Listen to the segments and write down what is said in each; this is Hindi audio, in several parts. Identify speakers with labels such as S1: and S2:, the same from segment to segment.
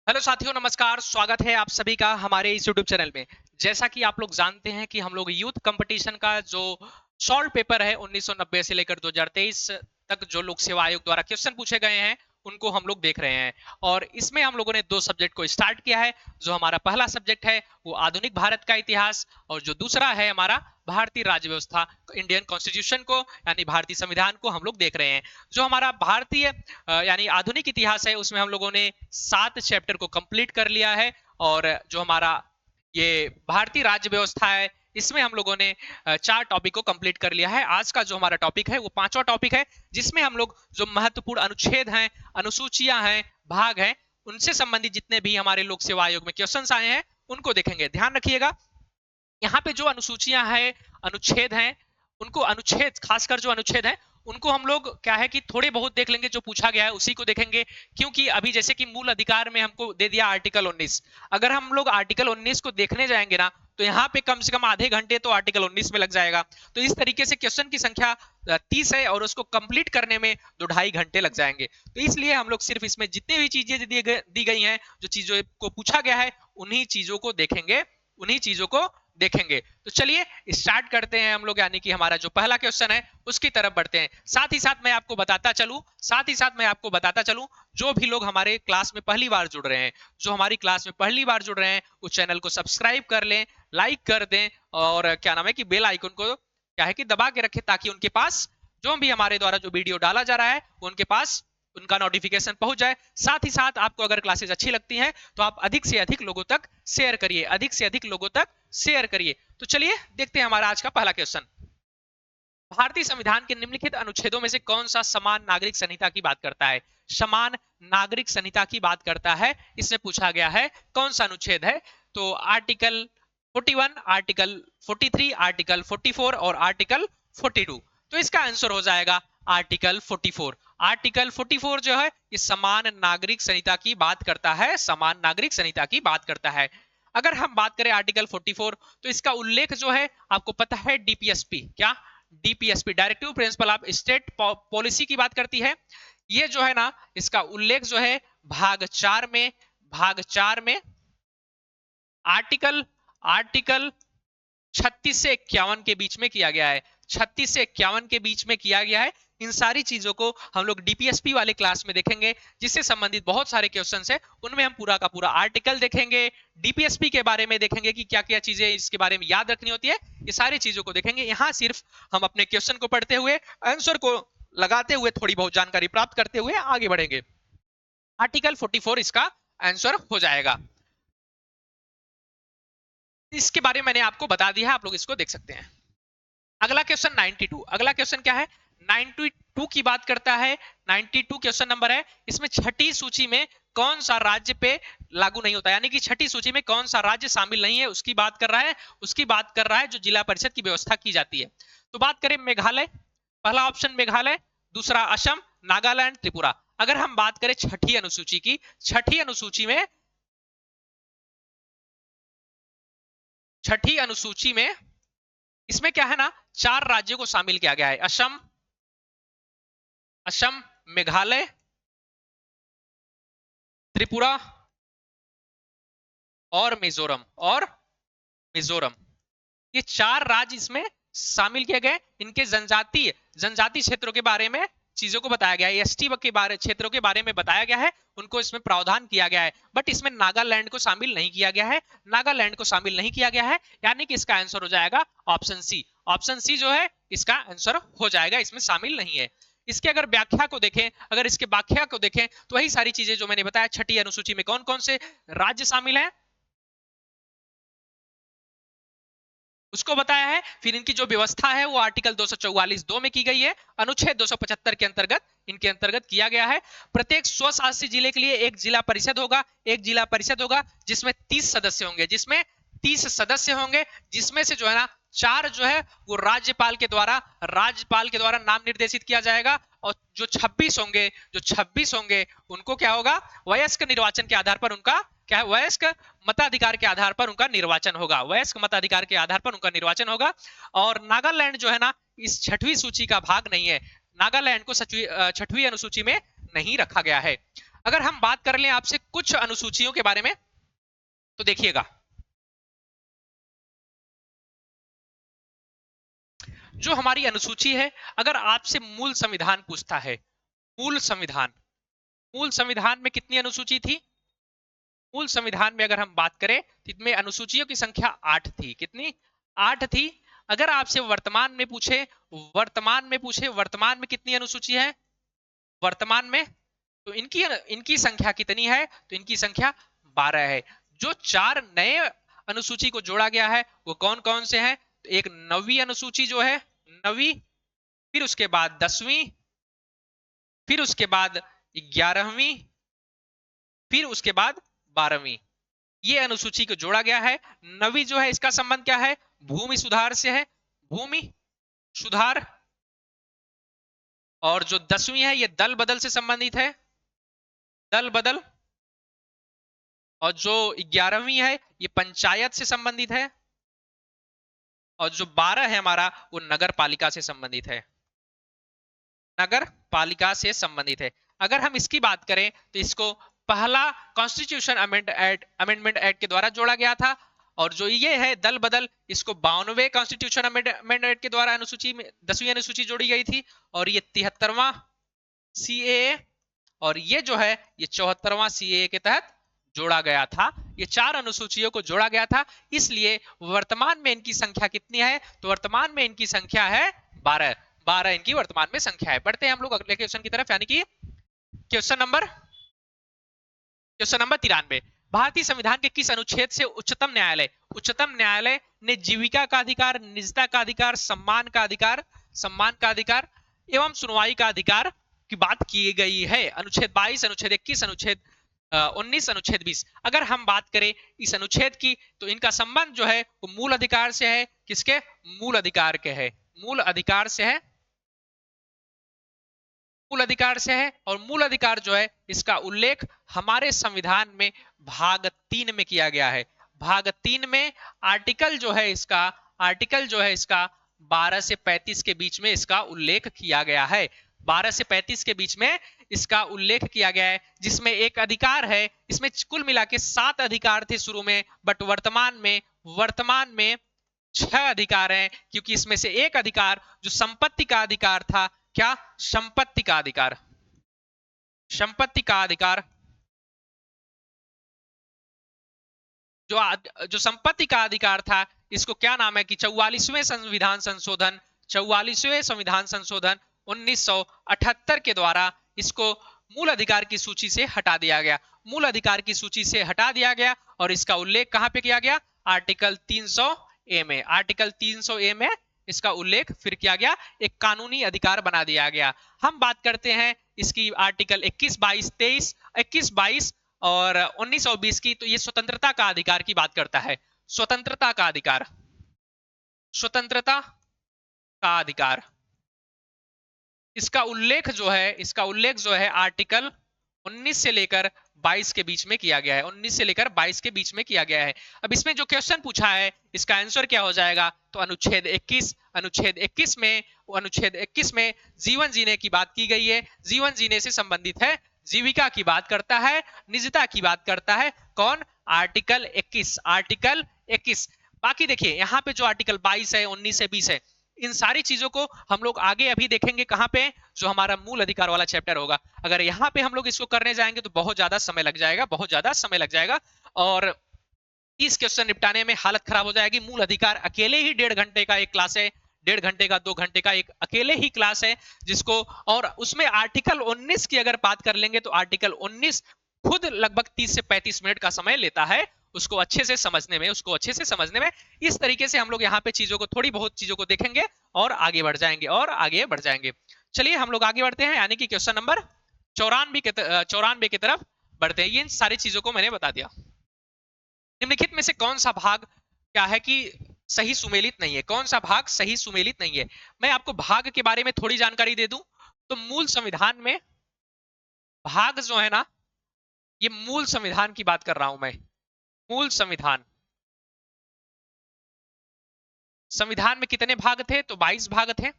S1: हेलो साथियों, नमस्कार। स्वागत है आप सभी का हमारे इस यूट्यूब चैनल में। जैसा कि आप लोग जानते हैं कि हम लोग यूथ कंपटीशन का जो शॉर्ट पेपर है 1990 से लेकर 2023 तक जो लोक सेवा आयोग द्वारा क्वेश्चन पूछे गए हैं उनको हम लोग देख रहे हैं। और इसमें हम लोगों ने दो सब्जेक्ट को स्टार्ट किया है। जो हमारा पहला सब्जेक्ट है वो आधुनिक भारत का इतिहास, और जो दूसरा है हमारा भारतीय राज्य व्यवस्था, इंडियन कॉन्स्टिट्यूशन को यानी भारतीय संविधान को हम लोग देख रहे हैं। जो हमारा भारतीय यानी आधुनिक इतिहास है उसमें हम लोगों ने 7 चैप्टर को कंप्लीट कर लिया है। और जो हमारा ये भारतीय राज्य व्यवस्था है इसमें हम लोगों ने 4 टॉपिक को कंप्लीट कर लिया है। आज का जो हमारा टॉपिक है वो 5वां टॉपिक है, जिसमें हम लोग जो महत्वपूर्ण अनुच्छेद हैं, अनुसूचियां हैं, भाग हैं, उनसे संबंधित जितने भी हमारे लोक सेवा आयोग में क्वेश्चंस आए हैं उनको देखेंगे। ध्यान रखिएगा, यहाँ पे जो अनुसूचियां हैं, अनुच्छेद हैं, उनको अनुच्छेद, खासकर जो अनुच्छेद हैं उनको हम लोग क्या है कि थोड़े बहुत देख लेंगे। जो पूछा गया है उसी को देखेंगे, क्योंकि अभी जैसे कि मूल अधिकार में हमको दे दिया आर्टिकल 19। अगर हम लोग आर्टिकल 19 को देखने जाएंगे ना तो यहाँ पे कम से कम आधे घंटे तो आर्टिकल 19 में लग जाएगा। तो इस तरीके से क्वेश्चन की संख्या 30 है और उसको कंप्लीट करने में 2-2.5 घंटे लग जाएंगे। तो इसलिए हम लोग सिर्फ इसमें जितनी भी चीजें दी गई हैं, जो चीजों को पूछा गया है, उन्हीं चीजों को देखेंगे, उन्हीं चीजों को देखेंगे। तो चलिए स्टार्ट करते हैं हम लोग, यानी कि हमारा जो पहला क्वेश्चन है उसकी तरफ बढ़ते हैं। साथ ही साथ मैं आपको बताता चलूं, जो भी लोग हमारे क्लास में पहली बार जुड़ रहे हैं, जो हमारी क्लास में पहली बार जुड़ रहे हैं, उस चैनल को सब्सक्राइब कर लें, लाइक कर दें, और क्या नाम है कि बेल आइकन को क्या है कि दबा के रखें, ताकि उनके पास जो भी हमारे द्वारा जो वीडियो डाला जा रहा है उनके पास उनका नोटिफिकेशन पहुंच जाए। साथ ही साथ आपको अगर क्लासेस अच्छी लगती हैं तो आप अधिक से अधिक लोगों तक शेयर करिए, अधिक से अधिक लोगों तक शेयर करिए। तो चलिए देखते हैं हमारा आज का पहला क्वेश्चन। भारतीय संविधान के निम्नलिखित अनुच्छेदों में से कौन सा समान नागरिक संहिता की बात करता है? समान नागरिक संहिता की बात करता है, इसमें पूछा गया है कौन सा अनुच्छेद है। तो आर्टिकल 41, आर्टिकल 43, आर्टिकल 44 और आर्टिकल 42। तो इसका आंसर हो जाएगा आर्टिकल 44। आर्टिकल 44 जो है ये समान नागरिक संहिता की बात करता है, समान नागरिक संहिता की बात करता है। अगर हम बात करें आर्टिकल 44, तो इसका उल्लेख जो है आपको पता है डीपीएसपी, क्या DPSP directive principle of state policy की बात करती है। ये जो है ना, इसका उल्लेख जो है भाग 4 में आर्टिकल आर्टिकल 36 से 51 के बीच में किया गया है। 36 से 51 के बीच में किया गया है। इन सारी चीजों को हम लोग डीपीएसपी वाले क्लास में देखेंगे, जिससे संबंधित बहुत सारे क्वेश्चंस हैं। उनमें हम पूरा का पूरा आर्टिकल देखेंगे, डीपीएसपी के बारे में देखेंगे कि क्या क्या चीजें इसके बारे में याद रखनी होती है। ये सारी चीजों को देखेंगे। यहाँ सिर्फ हम अपने क्वेश्चन को पढ़ते हुए, आंसर को लगाते हुए, थोड़ी बहुत जानकारी प्राप्त करते हुए आगे बढ़ेंगे। आर्टिकल 44 इसका आंसर हो जाएगा। इसके बारे में मैंने आपको बता दिया है, आप लोग इसको देख सकते हैं। अगला क्वेश्चन 92। अगला क्वेश्चन क्या है? 92 की बात करता है। 92 क्वेश्चन नंबर है। इसमें छठी सूची में कौन सा राज्य पे लागू नहीं होता, यानी कि छठी सूची में कौन सा राज्य शामिल नहीं है उसकी बात कर रहा है। उसकी बात कर रहा है जो जिला परिषद की व्यवस्था की जाती है। तो बात करें मेघालय, पहला ऑप्शन मेघालय, दूसरा असम, नागालैंड, त्रिपुरा। अगर हम बात करें छठी अनुसूची की, छठी अनुसूची में इसमें क्या है ना, 4 राज्यों को शामिल किया गया है। असम, मेघालय, त्रिपुरा और मिजोरम। ये 4 राज्य इसमें शामिल किए गए। इनके जनजातीय क्षेत्रों के बारे में चीजों को बताया गया है, एसटी के बारे क्षेत्रों के बारे में बताया गया है, उनको इसमें प्रावधान किया गया है। बट इसमें नागालैंड को शामिल नहीं किया गया है, नागालैंड को शामिल नहीं किया गया है, यानी कि इसका आंसर हो जाएगा ऑप्शन सी। ऑप्शन सी जो है इसका आंसर हो जाएगा, इसमें शामिल नहीं है। इसके अगर व्याख्या को देखें, अगर इसके व्याख्या को देखें तो वही सारी चीजें जो मैंने बताया, छठी अनुसूची में कौन कौन से राज्य शामिल हैं उसको बताया है। फिर इनकी जो व्यवस्था है वो आर्टिकल 244(2) में की गई है, अनुच्छेद 275 के अंतर्गत इनके अंतर्गत किया गया है। प्रत्येक स्वशासी जिले के लिए एक जिला परिषद होगा, जिसमें 30 सदस्य होंगे, जिसमें से जो है ना 4 जो है वो राज्यपाल के द्वारा नाम निर्देशित किया जाएगा। और जो 26 होंगे उनको क्या होगा, वयस्क निर्वाचन के आधार पर उनका क्या है, वयस्क मताधिकार के आधार पर उनका निर्वाचन होगा। और नागालैंड जो है ना इस छठवीं सूची का भाग नहीं है, नागालैंड को छठवीं अनुसूची में नहीं रखा गया है। अगर हम बात कर लें आपसे कुछ अनुसूचियों के बारे में, तो देखिएगा, जो हमारी अनुसूची है, अगर आपसे मूल संविधान पूछता है, मूल संविधान, मूल संविधान में कितनी अनुसूची थी? मूल संविधान में अगर हम बात करें तो इसमें अनुसूचियों की संख्या 8 थी। कितनी? 8 थी। अगर आपसे वर्तमान में पूछे, वर्तमान में कितनी अनुसूची है वर्तमान में, तो इनकी इनकी संख्या कितनी है? तो इनकी संख्या 12 है। जो 4 नए अनुसूची को जोड़ा गया है वो कौन कौन से हैं? तो एक नवी अनुसूची जो है, नवी, फिर उसके बाद 10वीं, फिर उसके बाद 11वीं, फिर उसके बाद 12वीं, ये अनुसूची को जोड़ा गया है। नवी जो है इसका संबंध क्या है? भूमि सुधार से है, भूमि सुधार। और जो 10वीं है ये दल बदल से संबंधित है, दल बदल। और जो 11वीं है ये पंचायत से संबंधित है। और जो 12 है हमारा वो नगर पालिका से संबंधित है, नगर पालिका से संबंधित है। अगर हम इसकी बात करें तो इसको पहला कॉन्स्टिट्यूशन अमेंडमेंट एक्ट के द्वारा जोड़ा गया था। और जो ये है दल बदल, इसको 52वें कॉन्स्टिट्यूशन अमेंडमेंट एक्ट के द्वारा अनुसूची में 10वीं अनुसूची जोड़ी गई थी। और ये 73वां सीएए, और ये जो है ये 74वां सीएए के तहत जोड़ा गया था। ये 4 अनुसूचियों को जोड़ा गया था। इसलिए वर्तमान में इनकी संख्या कितनी है? तो वर्तमान में इनकी संख्या है 12। 12 इनकी वर्तमान में संख्या है। बढ़ते हैं हम लोग अगले क्वेश्चन की तरफ, यानी कि क्वेश्चन नंबर 93। भारतीय संविधान के किस अनुच्छेद से उच्चतम न्यायालय ने जीविका का अधिकार, निजता का अधिकार, सम्मान का अधिकार एवं सुनवाई का अधिकार की बात की गई है? अनुच्छेद 22, अनुच्छेद 21, अनुच्छेद 19, अनुच्छेद 20। अगर हम बात करें इस अनुच्छेद की, तो इनका संबंध जो है वो मूल अधिकार से है। किसके? मूल अधिकार के है, मूल अधिकार से है, मूल अधिकार से है। और मूल अधिकार जो है इसका उल्लेख हमारे संविधान में भाग 3 में किया गया है। भाग 3 में आर्टिकल जो है इसका 12 से 35 के बीच में इसका उल्लेख किया गया है। 12 से 35 के बीच में इसका उल्लेख किया गया है, जिसमें एक अधिकार है, इसमें कुल मिला के 7 अधिकार थे शुरू में, बट वर्तमान में 6 अधिकार हैं, क्योंकि इसमें से एक अधिकार जो संपत्ति का अधिकार था, क्या? संपत्ति का अधिकार, संपत्ति का अधिकार, जो संपत्ति का अधिकार था, इसको क्या नाम है कि 44वें संविधान संशोधन 1978 के द्वारा इसको मूल अधिकार की सूची से हटा दिया गया। मूल अधिकार की सूची से हटा दिया गया और इसका उल्लेख कहां पे किया गया? आर्टिकल 300 ए में, आर्टिकल 300 ए में इसका उल्लेख फिर किया गया, एक कानूनी अधिकार बना दिया गया। हम बात करते हैं इसकी आर्टिकल 21, 22, 23, 21, 22 और 19 और 20 की, तो ये स्वतंत्रता का अधिकार की बात करता है। स्वतंत्रता का अधिकार, स्वतंत्रता का अधिकार, इसका उल्लेख जो है आर्टिकल 19 से लेकर 22 के बीच में किया गया है, 19 से लेकर 22 के बीच में किया गया है। अब इसमें जो क्वेश्चन पूछा है इसका आंसर क्या हो जाएगा? तो अनुच्छेद 21, अनुच्छेद 21 में जीवन जीने की बात की गई है। जीवन जीने से संबंधित है, जीविका की बात करता है, निजता की बात करता है। कौन? Article 21, article 21। बाकी देखिए यहाँ पे जो आर्टिकल 22 है, 19 है, 20 है, इन सारी चीजों को हम लोग आगे अभी देखेंगे कहां पे? जो हमारा मूल अधिकार वाला चैप्टर होगा। अगर यहाँ पे हम लोग इसको करने जाएंगे तो बहुत ज्यादा समय लग जाएगा, बहुत ज्यादा समय लग जाएगा, और इस क्वेश्चन निपटाने में हालत खराब हो जाएगी। मूल अधिकार अकेले ही 1.5 घंटे का एक क्लास है, 1.5 घंटे का, 2 घंटे का एक अकेले ही क्लास है, जिसको, और उसमें आर्टिकल 19 की अगर बात कर लेंगे तो आर्टिकल 19 खुद लगभग 30 से 35 मिनट का समय लेता है उसको अच्छे से समझने में। इस तरीके से हम लोग यहाँ पे चीजों को, थोड़ी बहुत चीजों को देखेंगे और आगे बढ़ जाएंगे। चलिए हम लोग आगे बढ़ते हैं, यानी कि क्वेश्चन नंबर 94 की तरफ बढ़ते हैं। ये सारी चीजों को मैंने बता दिया। निम्नलिखित में से कौन सा भाग क्या है कि सही सुमेलित नहीं है? कौन सा भाग सही सुमेलित नहीं है? मैं आपको भाग के बारे में थोड़ी जानकारी दे दूं तो मूल संविधान में भाग जो है ना, ये मूल संविधान की बात कर रहा हूं मैं। मूल संविधान में कितने भाग थे? तो 22 भाग थे।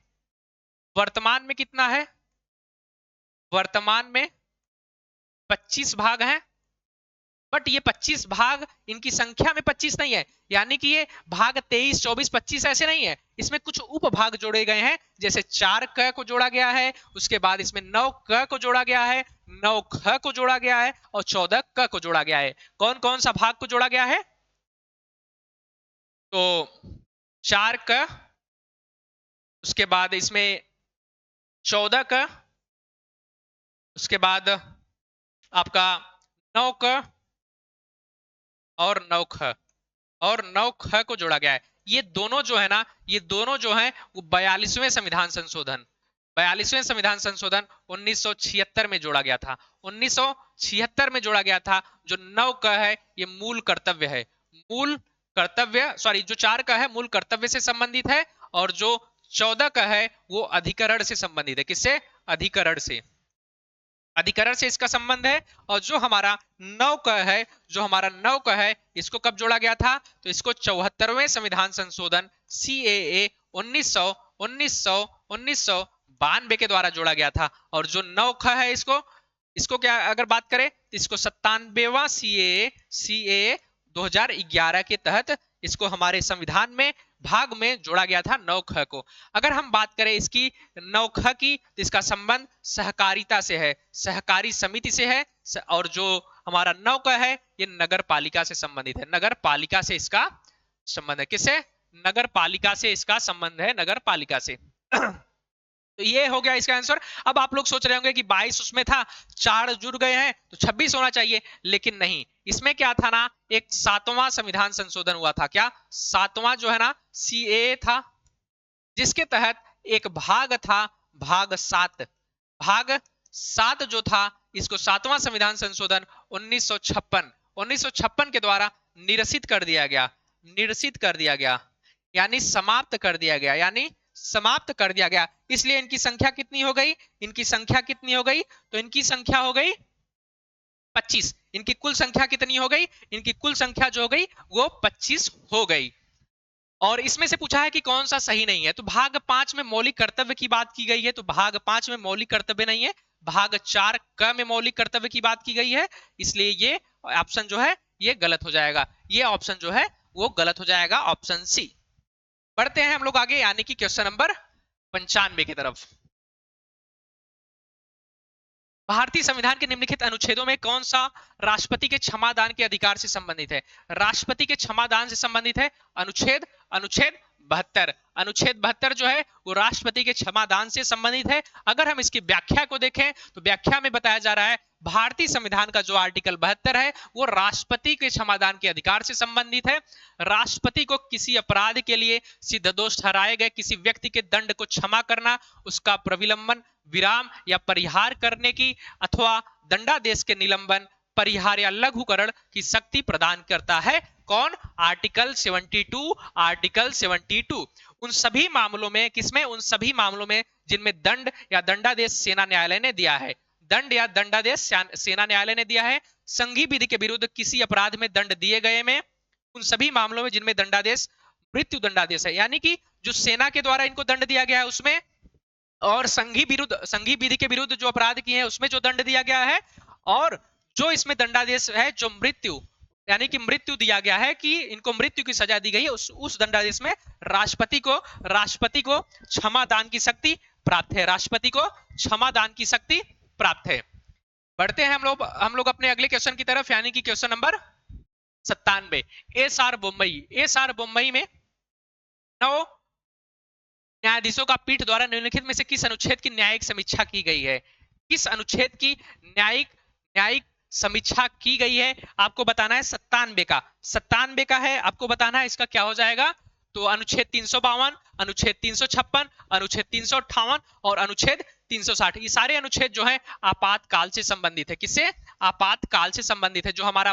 S1: वर्तमान में कितना है? वर्तमान में 25 भाग हैं, बट ये 25 भाग इनकी संख्या में 25 नहीं है, यानी कि ये भाग 23, 24, 25 ऐसे नहीं है, इसमें कुछ उपभाग जोड़े गए हैं। जैसे 4 क को जोड़ा गया है, उसके बाद इसमें 9 क को जोड़ा गया है, 9 ख को जोड़ा गया है और 14 क को जोड़ा गया है। कौन कौन सा भाग को जोड़ा गया है? तो 4 क, उसके बाद इसमें 14 क, उसके बाद आपका 9 क और 9 ख, और 9 ख को जोड़ा गया है। ये दोनों जो है ना, ये दोनों जो है वो 42वें संविधान संशोधन, 42वें संविधान संशोधन 1976 में जोड़ा गया था। 1976 में जोड़ा गया था। जो 9 क है ये मूल कर्तव्य है, मूल कर्तव्य, सॉरी, जो 4 का है मूल कर्तव्य से संबंधित है, और जो 14 का है वो अधिकरण से संबंधित है। किससे? अधिकरण से, अधिकरण से इसका संबंध है। और जो हमारा 9 क है, जो हमारा 9 क है, इसको कब जोड़ा गया था? तो इसको 74वें संविधान संशोधन CAA 1992 के द्वारा जोड़ा गया था। और जो 9 ख है, इसको इसको क्या अगर बात करें तो इसको 97वां CAA 2011 के तहत इसको हमारे संविधान में भाग में जोड़ा गया था 9 ख को। अगर हम बात करें इसकी 9 ख की, तो इसका संबंध सहकारिता से है, सहकारी समिति से है। और जो हमारा 9 क है ये नगर पालिका से संबंधित है, नगर पालिका से इसका संबंध है। किससे? नगर पालिका से इसका संबंध है, नगर पालिका से। तो ये हो गया इसका आंसर। अब आप लोग सोच रहे होंगे कि 22 उसमें था, 4 जुड़ गए हैं तो 26 होना चाहिए, लेकिन नहीं। इसमें क्या था ना, एक 7वां संविधान संशोधन हुआ था। क्या? 7वां जो है ना CAA था, जिसके तहत एक भाग था, भाग 7, भाग 7 जो था, इसको 7वां संविधान संशोधन 1956 के द्वारा निरसित कर दिया गया, निरसित कर दिया गया, यानी समाप्त कर दिया गया, यानी समाप्त कर दिया गया। इसलिए इनकी संख्या कितनी हो गई? इनकी संख्या कितनी हो गई? तो इनकी संख्या हो गई 25। इनकी कुल संख्या कितनी हो गई? इनकी कुल संख्या जो हो गई वो 25 हो गई। और इसमें से पूछा है कि कौन सा सही नहीं है, तो भाग 5 में मौलिक कर्तव्य की बात की गई है, तो भाग 5 में मौलिक कर्तव्य नहीं है, भाग 4 क में मौलिक कर्तव्य की बात की गई है। इसलिए ये ऑप्शन जो है ये गलत हो जाएगा, ये ऑप्शन जो है वो गलत हो जाएगा, ऑप्शन सी। बढ़ते हैं हम लोग आगे, यानी कि क्वेश्चन नंबर 95 की तरफ। भारतीय संविधान के निम्नलिखित अनुच्छेदों में कौन सा राष्ट्रपति के क्षमादान के अधिकार से संबंधित है? राष्ट्रपति के क्षमादान से संबंधित है अनुच्छेद अनुच्छेद 72। अनुच्छेद 72 जो है वो राष्ट्रपति के क्षमादान से संबंधित है। अगर हम इसकी व्याख्या को देखें तो व्याख्या में बताया जा रहा है भारतीय संविधान का जो आर्टिकल 72 है वो राष्ट्रपति के क्षमादान के अधिकार से संबंधित है। राष्ट्रपति को किसी अपराध के लिए सिद्ध दोष ठहराए गए किसी व्यक्ति के दंड को क्षमा करना, उसका प्रविलंबन, विराम या परिहार करने की अथवा दंडादेश के निलंबन, परिहार या लघुकरण की शक्ति प्रदान करता है। कौन? आर्टिकल 72। आर्टिकल 72 उन सभी मामलों में, किसमें? उन सभी मामलों में जिनमें दंड या दंडादेश सेना न्यायालय ने दिया है, दंड या दंडादेश सेना न्यायालय ने दिया है। संघीय विधि के विरुद्ध किसी अपराध में दंड दिए गए में, उन सभी मामलों में जिनमें दंडादेश मृत्यु दंडादेश है, यानी कि जो सेना के द्वारा इनको दंड दिया गया है उसमें, और संघीय विधि के विरुद्ध जो अपराध किए हैं उसमें जो दंड दिया गया है, और जो इसमें दंडादेश है जो मृत्यु, यानी कि मृत्यु दिया गया है कि इनको मृत्यु की सजा दी गई है, उस दंडादेश में राष्ट्रपति को क्षमादान की शक्ति प्राप्त है, राष्ट्रपति को क्षमादान की शक्ति प्राप्त है। बढ़ते हैं हम लोग अपने अगले क्वेश्चन की तरफ, यानी कि क्वेश्चन नंबर 97। एसआर बोम्बई में 9 न्यायाधीशों का पीठ द्वारा निम्नलिखित में से किस अनुच्छेद की न्यायिक समीक्षा की गई है? किस अनुच्छेद की न्यायिक समीक्षा की गई है? आपको बताना है 97 का, 97 का है आपको बताना है। इसका क्या हो जाएगा? तो अनुच्छेद 352, अनुच्छेद 356, अनुच्छेद 358 और अनुच्छेद 360, ये सारे अनुच्छेद जो है आपातकाल से संबंधित है। किससे? आपातकाल से संबंधित है। जो हमारा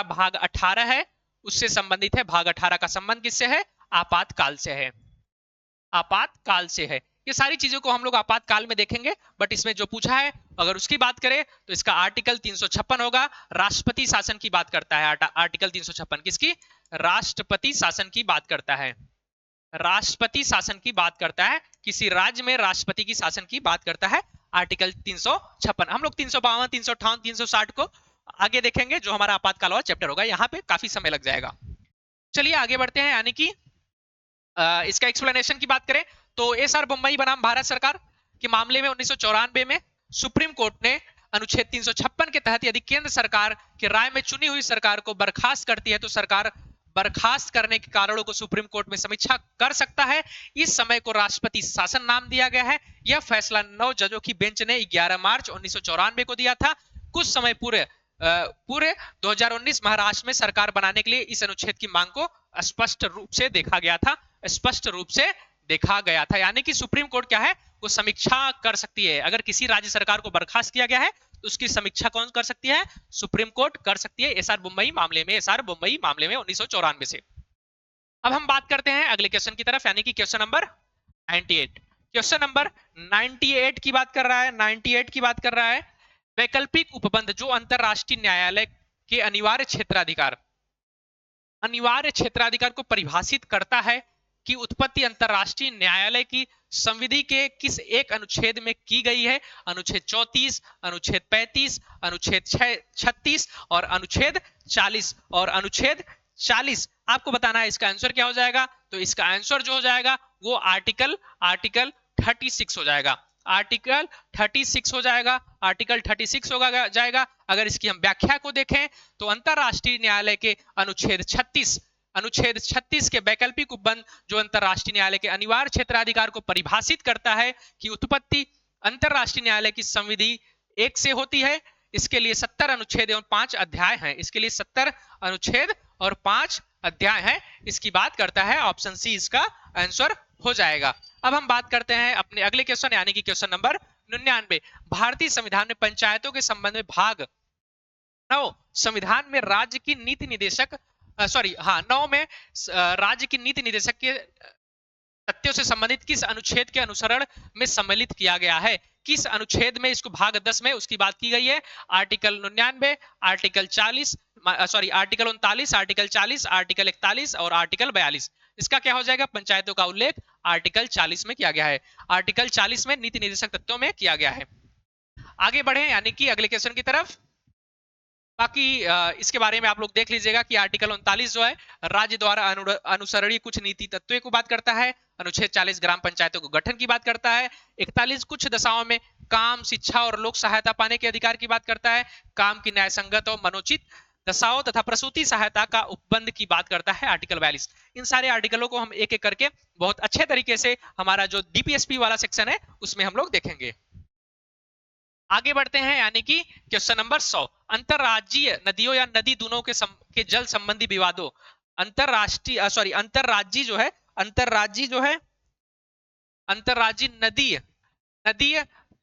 S1: भाग 18 है उससे संबंधित है। भाग 18 का संबंध किससे है? आपातकाल से है, आपातकाल से है। ये सारी चीजों को हम लोग आपातकाल में देखेंगे, बट इसमें जो पूछा है अगर उसकी बात करें तो इसका आर्टिकल 356 होगा, राष्ट्रपति शासन की बात करता है। आर्टिकल 356 किसकी? राष्ट्रपति शासन की बात करता है, राष्ट्रपति शासन की बात करता है। किसी राज्य में राष्ट्रपति की शासन की बात करता है आर्टिकल 356। हम लोग 352, 358, 360 को आगे देखेंगे, जो हमारा आपातकाल वाला चैप्टर होगा, यहाँ पे काफी समय लग जाएगा। चलिए आगे बढ़ते हैं, यानी कि इसका एक्सप्लेनेशन की बात करें तो एसआर बम्बई बनाम भारत सरकार के मामले में 1994 में सुप्रीम कोर्ट ने अनुच्छेद 356 के तहत यदि केंद्र सरकार की राय में चुनी हुई सरकार को बर्खास्त करती है तो सरकार बर्खास्त करने के कारणों को सुप्रीम कोर्ट में समीक्षा कर सकता है। इस समय को राष्ट्रपति शासन नाम दिया गया है। यह फैसला 9 जजों की बेंच ने 11 मार्च 1994 को दिया था। कुछ समय पूरे 2019 महाराष्ट्र में सरकार बनाने के लिए इस अनुच्छेद की मांग को स्पष्ट रूप से देखा गया था, स्पष्ट रूप से देखा गया था। यानी कि सुप्रीम कोर्ट क्या है, वो समीक्षा कर सकती है। अगर किसी राज्य सरकार को बर्खास्त किया गया है तो उसकी समीक्षा कौन कर सकती है, सुप्रीम कोर्ट कर सकती है। एसआर मुंबई मामले में, एसआर मुंबई मामले में 1994 से। अब हम बात करते हैं अगले क्वेश्चन की तरफ, यानी कि क्वेश्चन नंबर 98। क्वेश्चन नंबर 98 की बात कर रहा है, 98 की बात कर रहा है वैकल्पिक उपबंध जो अंतरराष्ट्रीय न्यायालय के अनिवार्य क्षेत्राधिकार को परिभाषित करता है कि उत्पत्ति अंतरराष्ट्रीय न्यायालय की संविधि के किस एक अनुच्छेद में की गई है। अनुच्छेद 34, अनुच्छेद 35, अनुच्छेद 36 और अनुच्छेद 40। और अनुच्छेद 40 आपको बताना है इसका आंसर क्या हो जाएगा। तो इसका आंसर जो हो जाएगा वो आर्टिकल 36 हो जाएगा। आर्टिकल 36 हो जाएगा, आर्टिकल 36 होगा जाएगा। अगर इसकी हम व्याख्या को देखें तो अंतरराष्ट्रीय न्यायालय के अनुच्छेद 36 के वैकल्पिक उपबंध जो अंतरराष्ट्रीय न्यायालय के अनिवार्य क्षेत्राधिकार को परिभाषित करता है कि उत्पत्ति अंतरराष्ट्रीय न्यायालय की संविधि 1 से होती है। इसके लिए 70 अनुच्छेद एवं 5 अध्याय हैं। इसके लिए 70 अनुच्छेद और 5 अध्याय हैं। इसकी बात करता है, ऑप्शन सी इसका आंसर हो जाएगा। अब हम बात करते हैं अपने अगले क्वेश्चन, यानी कि क्वेश्चन नंबर 99। भारतीय संविधान में पंचायतों के संबंध में भाग 9 संविधान में राज्य की नीति निदेशक 9 में राज्य की नीति निदेशक के तथ्यों से संबंधित किस अनुच्छेद के अनुसरण में सम्मिलित किया गया है। किस अनुच्छेद में इसको भाग 10 में उसकी बात की गई है। Article 99, article 40, article 39, article 40, article 41 और आर्टिकल 42। इसका क्या हो जाएगा, पंचायतों का उल्लेख आर्टिकल 40 में किया गया है। आर्टिकल 40 में नीति निदेशक तत्वों में किया गया है। आगे बढ़े यानी कि अगले क्वेश्चन की तरफ। बाकी इसके बारे में आप लोग देख लीजिएगा कि आर्टिकल 39 जो है राज्य द्वारा अनुसरणीय कुछ नीति तत्वों को बात करता है। अनुच्छेद 40 ग्राम पंचायतों को गठन की बात करता है। 41 कुछ दशाओं में काम, शिक्षा और लोक सहायता पाने के अधिकार की बात करता है। काम की न्याय संगत और मनोचित दशाओं तथा प्रसूति सहायता का उपबंध की बात करता है आर्टिकल 42। इन सारे आर्टिकलों को हम एक एक करके बहुत अच्छे तरीके से हमारा जो डीपीएसपी वाला सेक्शन है उसमें हम लोग देखेंगे। आगे बढ़ते हैं, यानी कि क्वेश्चन नंबर 100। अंतरराज्यीय नदियों या नदी दूनों के जल संबंधी विवादों, अंतरराज्यीय नदी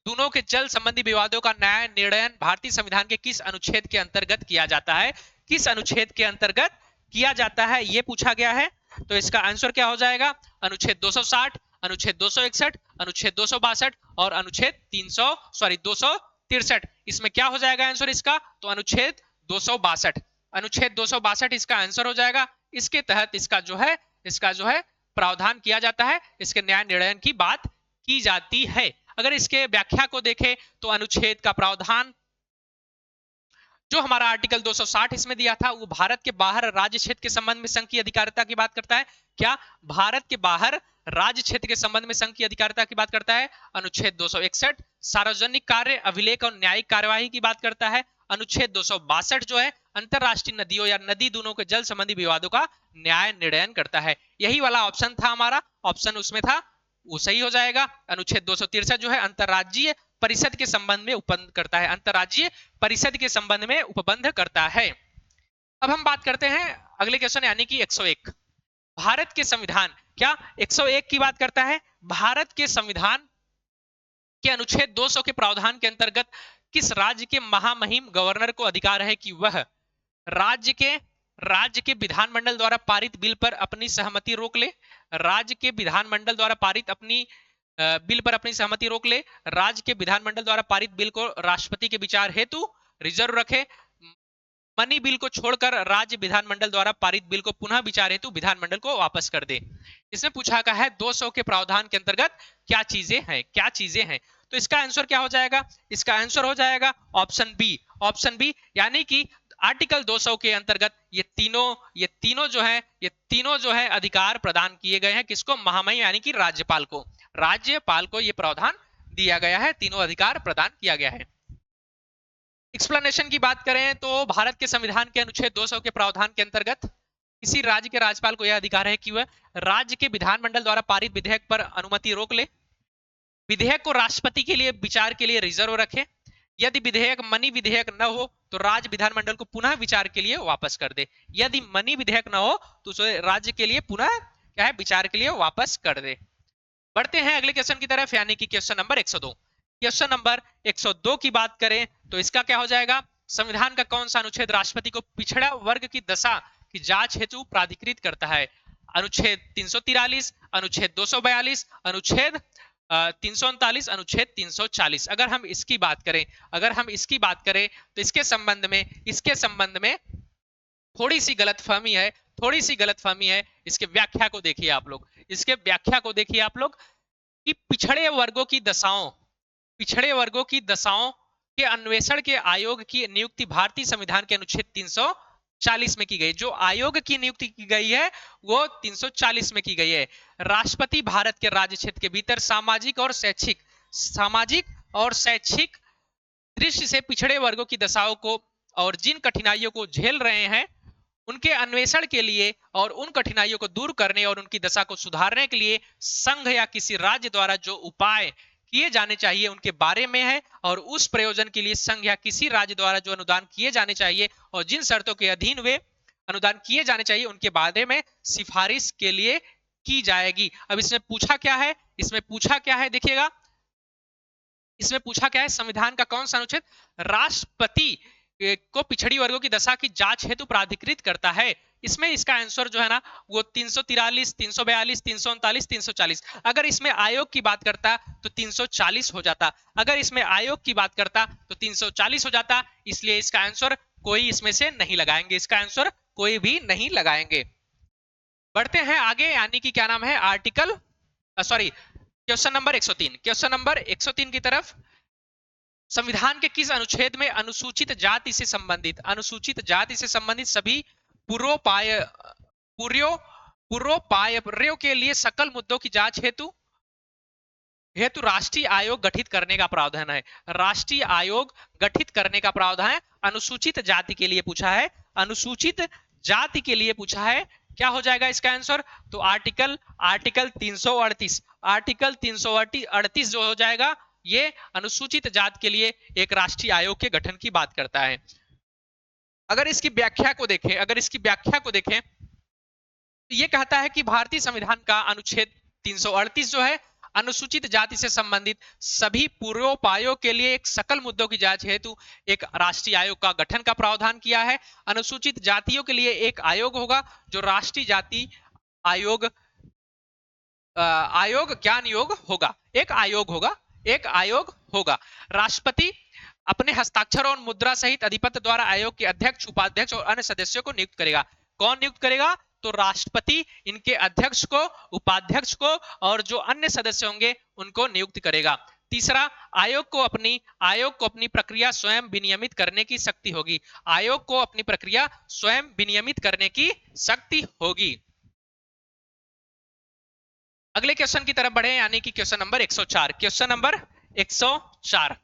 S1: दूनों के जल संबंधी विवादों का न्याय निर्णय भारतीय संविधान के किस अनुच्छेद के अंतर्गत किया जाता है। किस अनुच्छेद के अंतर्गत किया जाता है ये पूछा गया है। तो इसका आंसर क्या हो जाएगा, अनुच्छेद 260, अनुच्छेद 261, अनुच्छेद 262 और अनुच्छेद 263। इसमें क्या हो जाएगा आंसर इसका, तो अनुच्छेद 262। अनुच्छेद 262 इसका आंसर हो जाएगा। इसके तहत इसका जो है प्रावधान किया जाता है, इसके न्याय निर्णय की बात की जाती है। अगर इसके व्याख्या को देखें तो अनुच्छेद का प्रावधान जो हमारा आर्टिकल 260 इसमें दिया था वो भारत के बाहर राज्य क्षेत्र के संबंध में संघ की अधिकारिता की बात करता है। क्या भारत के बाहर राज्य क्षेत्र के संबंध में संघ की अधिकारिता की बात करता है। अनुच्छेद 261 सार्वजनिक कार्य, अभिलेख और न्यायिक कार्यवाही की बात करता है। अनुच्छेद 262 जो है अंतरराष्ट्रीय नदियों या नदी दूनों के जल संबंधी विवादों का न्याय निर्णय करता है। यही वाला ऑप्शन था हमारा, ऑप्शन उसमें था वो सही हो जाएगा। अनुच्छेद 263 जो है अंतरराज्यीय परिषद के संबंध में उपबंध करता है, अंतरराज्यीय परिषद के संबंध में उपबंध करता है। अब हम बात करते हैं अगले क्वेश्चन, यानी कि 101। भारत के संविधान क्या 101 की बात करता है। भारत के संविधान के अनुच्छेद 200 के प्रावधान के अंतर्गत किस राज्य के महामहिम गवर्नर को अधिकार है कि वह राज्य के विधानमंडल द्वारा पारित बिल पर अपनी सहमति रोक ले। राज्य के विधानमंडल द्वारा पारित बिल पर अपनी सहमति रोक ले। राज्य के विधानमंडल द्वारा पारित बिल को राष्ट्रपति के विचार हेतु रिजर्व रखे। मनी बिल को छोड़कर राज्य विधानमंडल द्वारा पारित बिल को पुनः विचार हेतु विधानमंडल को वापस कर दे। इसमें पूछा गया है 200 के प्रावधान के अंतर्गत क्या चीजें हैं। तो इसका आंसर क्या हो जाएगा? इसका आंसर हो जाएगा ऑप्शन बी। ऑप्शन बी, यानी कि आर्टिकल 200 के अंतर्गत ये तीनों जो है अधिकार प्रदान किए गए हैं किसको? महामहिम यानी कि राज्यपाल को। राज्यपाल को ये प्रावधान दिया गया है, तीनों अधिकार प्रदान किया गया है। एक्सप्लेनेशन की बात करें तो भारत के संविधान के अनुच्छेद 200 के प्रावधान के अंतर्गत किसी राज्य के राज्यपाल को यह अधिकार है कि वह राज्य के विधानमंडल द्वारा पारित विधेयक पर अनुमति रोक ले, विधेयक को राष्ट्रपति के लिए विचार के लिए रिजर्व रखे, यदि विधेयक मनी विधेयक न हो तो राज्य विधानमंडल को पुनः विचार के लिए वापस कर दे। यदि मनी विधेयक न हो तो उसे राज्य के लिए पुनः क्या है? विचार के लिए वापस कर दे। बढ़ते हैं अगले क्वेश्चन की तरफ, यानी कि क्वेश्चन नंबर 102। क्वेश्चन नंबर 102 की बात करें तो इसका क्या हो जाएगा? संविधान का कौन सा अनुच्छेद राष्ट्रपति को पिछड़ा वर्ग की दशा की जांच हेतु प्राधिकृत करता है? अनुच्छेद 343, अनुच्छेद 242, अनुच्छेद 339, अनुच्छेद 340। अगर हम इसकी बात करें तो इसके संबंध में थोड़ी सी गलतफहमी है। इसके व्याख्या को देखिए आप लोग कि पिछड़े वर्गों की दशाओं के अन्वेषण के आयोग की नियुक्ति भारतीय संविधान के अनुच्छेद 340 में की गई। जो आयोग की नियुक्ति की गई है वो 340 में की गई है। राष्ट्रपति भारत के राज्य क्षेत्र के भीतर सामाजिक और शैक्षिक दृष्टि से पिछड़े वर्गों की दशाओं को और जिन कठिनाइयों को झेल रहे हैं उनके अन्वेषण के लिए और उन कठिनाइयों को दूर करने और उनकी दशा को सुधारने के लिए संघ या किसी राज्य द्वारा जो उपाय किए जाने चाहिए उनके बारे में है, और उस प्रयोजन के लिए संघ या किसी राज्य द्वारा जो अनुदान किए जाने चाहिए और जिन शर्तों के अधीन वे अनुदान किए जाने चाहिए उनके बारे में सिफारिश के लिए की जाएगी। अब इसमें पूछा क्या है? देखिएगा, इसमें पूछा क्या है? संविधान का कौन सा अनुच्छेद राष्ट्रपति को पिछड़ी वर्गों की दशा की जांच हेतु प्राधिकृत करता है? इसमें इसका आंसर जो है ना वो 343, 342, 339, 340। अगर इसमें आयोग की बात करता तो 340 हो जाता, इसलिए इसका आंसर कोई इसमें से नहीं लगाएंगे। बढ़ते हैं आगे, यानी कि क्या नाम है? क्वेश्चन नंबर 103 की तरफ। संविधान के किस अनुच्छेद में अनुसूचित जाति से संबंधित सभी पूर्वोपार्यों के लिए सकल मुद्दों की जांच हेतु राष्ट्रीय आयोग गठित करने का प्रावधान है? राष्ट्रीय आयोग गठित करने का प्रावधान है। अनुसूचित जाति के लिए पूछा है। क्या हो जाएगा इसका आंसर? तो आर्टिकल 338 जो हो जाएगा ये अनुसूचित जाति के लिए एक राष्ट्रीय आयोग के गठन की बात करता है। अगर इसकी व्याख्या को देखें तो ये कहता है कि भारतीय संविधान का अनुच्छेद 338 जो है अनुसूचित जाति से संबंधित सभी पूर्वोपायों के लिए एक सकल मुद्दों की जांच हेतु एक राष्ट्रीय आयोग का गठन का प्रावधान किया है। अनुसूचित जातियों के लिए एक आयोग होगा जो राष्ट्रीय जाति आयोग ज्ञान योग होगा, एक आयोग होगा। राष्ट्रपति अपने हस्ताक्षर और मुद्रा सहित अधिपति द्वारा आयोग के अध्यक्ष, उपाध्यक्ष और अन्य सदस्यों को नियुक्त करेगा। कौन नियुक्त करेगा? तो राष्ट्रपति इनके अध्यक्ष को, उपाध्यक्ष को और जो अन्य सदस्य होंगे उनको नियुक्त करेगा। तीसरा, आयोग को अपनी प्रक्रिया स्वयं विनियमित करने की शक्ति होगी। अगले क्वेश्चन की तरफ बढ़े, यानी कि क्वेश्चन नंबर 104।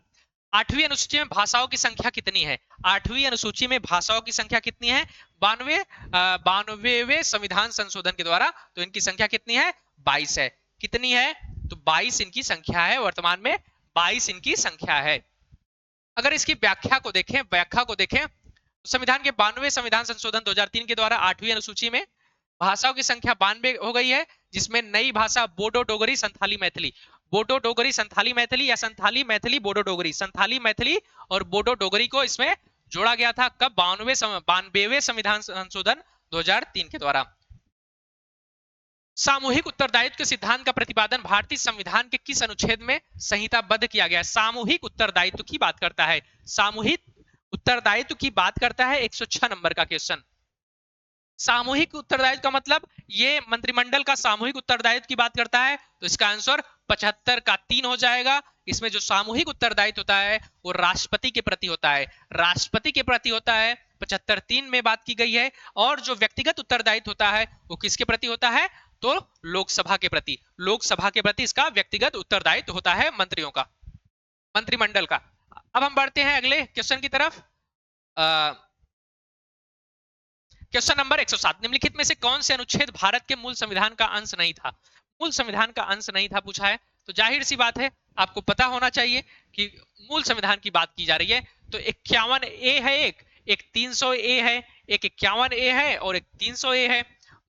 S1: 8वीं अनुसूची में भाषाओं की संख्या कितनी है? 8वीं अनुसूची में भाषाओं की संख्या कितनी है? 92वें संविधान संशोधन के द्वारा तो इनकी संख्या कितनी है? 22 है। कितनी है? तो 22 इनकी संख्या है, वर्तमान में 22 इनकी संख्या है। अगर इसकी व्याख्या को देखें तो संविधान के 92वें संविधान संशोधन 2003 के द्वारा 8वीं अनुसूची में भाषाओं की संख्या 92 हो गई है, जिसमें नई भाषा बोडो डोगरी संथाली मैथिली या संथाली मैथिली बोडो डोगरी, संथाली मैथिली और बोडो डोगरी को इसमें जोड़ा गया था। कब? 92वें संविधान संशोधन 2003 के द्वारा। सामूहिक उत्तरदायित्व के सिद्धांत का प्रतिपादन भारतीय संविधान के किस अनुच्छेद में संहिताबद्ध किया गया है? सामूहिक उत्तरदायित्व की बात करता है 106 नंबर का क्वेश्चन। सामूहिक उत्तरदायित्व का मतलब ये मंत्रिमंडल का सामूहिक उत्तरदायित्व की बात करता है, तो इसका आंसर 75 का 3 हो जाएगा। इसमें जो सामूहिक उत्तरदायित्व होता है वो राष्ट्रपति के प्रति होता है, राष्ट्रपति के प्रति होता है, 75-3 में बात की गई है। और जो व्यक्तिगत उत्तरदायित्व होता है वो किसके प्रति होता है, तो लोकसभा के प्रति, लोकसभा के प्रति इसका व्यक्तिगत उत्तरदायित्व होता है मंत्रियों का, मंत्रिमंडल का। अब हम बढ़ते हैं अगले क्वेश्चन की तरफ। क्वेश्चन नंबर 107, निम्नलिखित में से कौन से अनुच्छेद भारत के मूल संविधान का अंश नहीं था? मूल संविधान का अंश नहीं था पूछा है, तो जाहिर सी बात है आपको पता होना चाहिए कि मूल संविधान की बात की जा रही है। तो 51 ए है, एक 300 ए है, एक 51 ए है और एक 300 ए है।